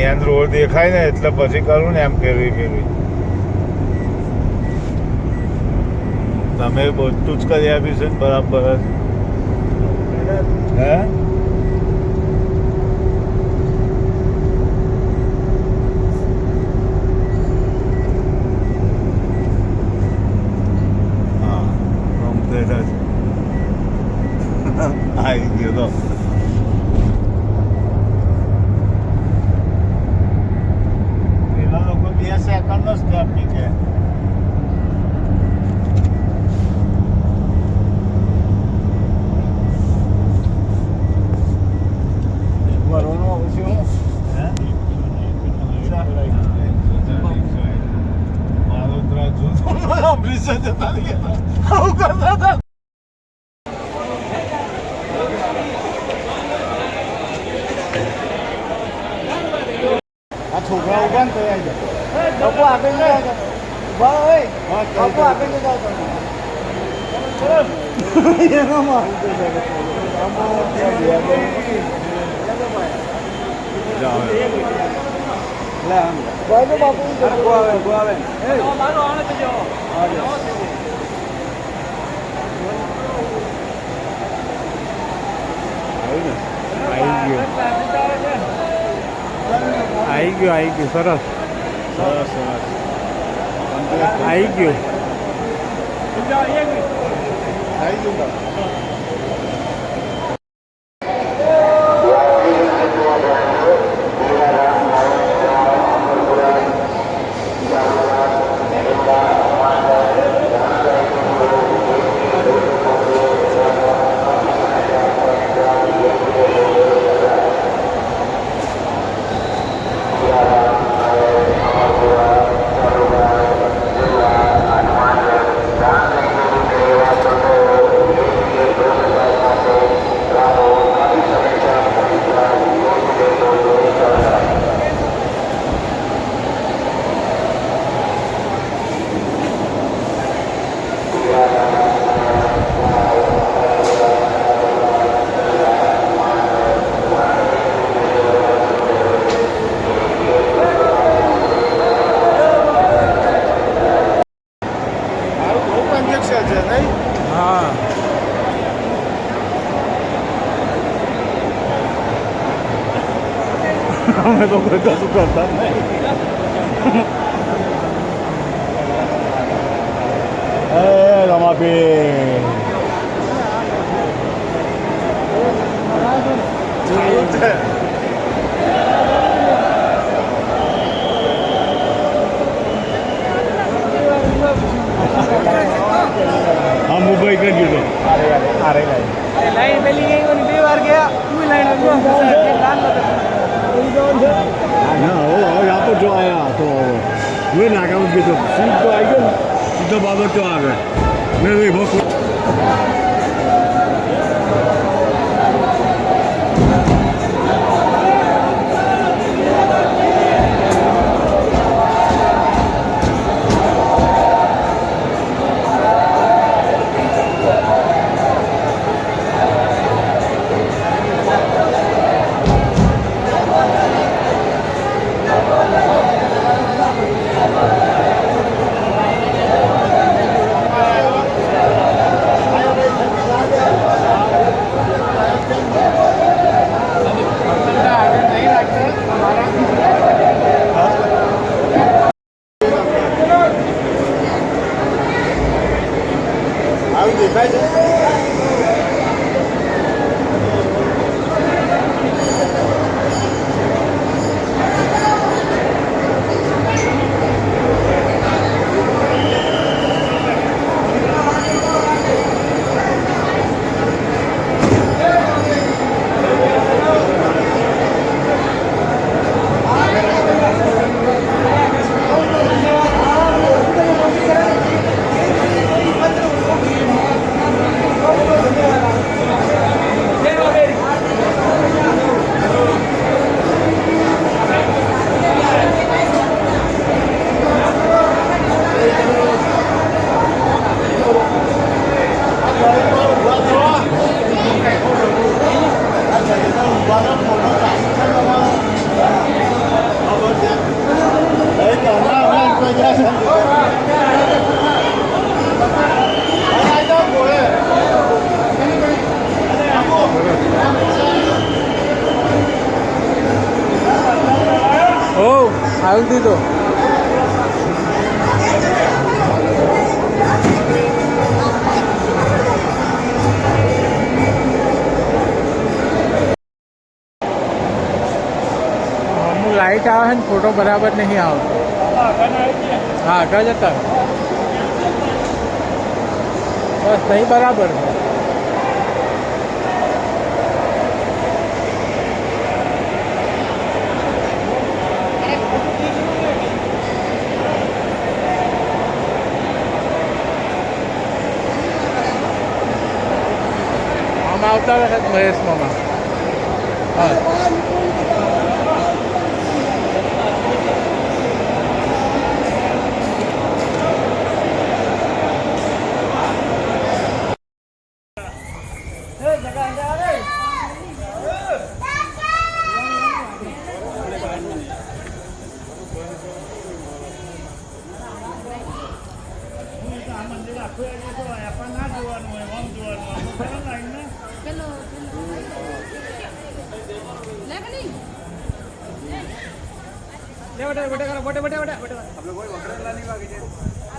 Main road દેખાય ને એટલે પછી કરું ને એમ ફેરવી તમે બધું જ કરી આપ્યું છે ને બરાબર જ હે આવી ગયો તો પેલા લોકો 2 સેકન્ડ જ સ્ટેપ નીચે બરોનો ઓછું હે મારો જૂનો અમૃતસર જતા રહ્યા આવું કરતા હતા છોકરા ઉભા ને તો આવી જાય બાપુ આગળ નહીં આવતા બાપુ આગળ નહીં આવતા એનો મારું આવી ગયું સરસ આવી ગયું અમે તો કોઈ કશું કરતા નહીં રમાબેન હા મુંબઈ કરી દીધો લાઈન પેલી ગઈ 2 વાર ગયા તું લાઈન ના હો यहाँ पर जो आया तो वे नाका उनके तो सीट तो आई गई सीधा बाबा तो आ गए मैं बहुत આવી દીધો. લાઈટ આવે છે ને ફોટો બરાબર નહીં આવતો. હા આગળ જતા બસ નહીં બરાબર છે. આમ આવતા વખત મહેશ મામા. હા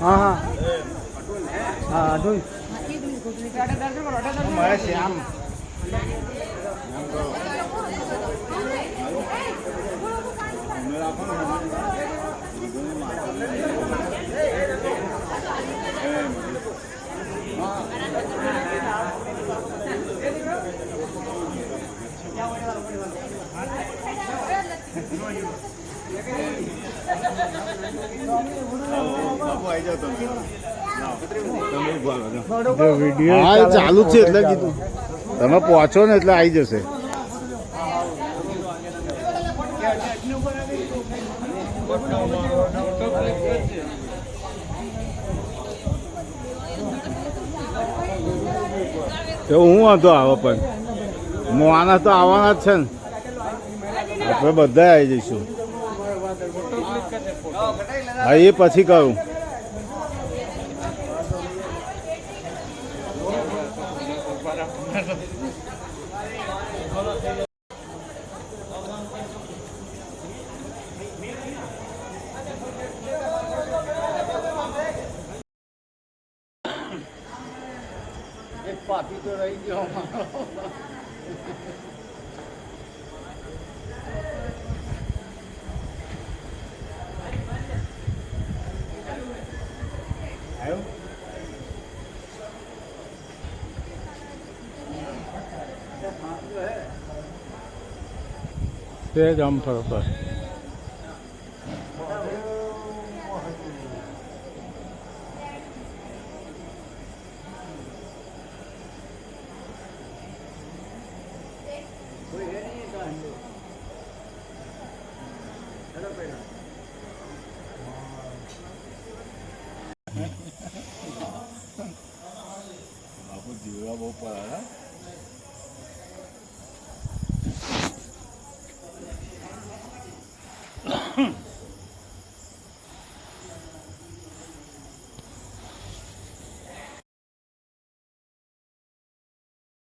હા હા હા અઢોઈ શ્યામ હા ચાલુ જ છે એટલે કીધું તમે પહોંચો ને એટલે આવી જશે. તો હું હતો આવો પણ મોવાના તો આવવાના જ છે ને આપણે બધા આવી જઈશું. હા એ પછી કહું. એક પાટી તો રહી ગયો અમારો. તે જ આમ ફરક બાપુ જીવવા બહુ પડે.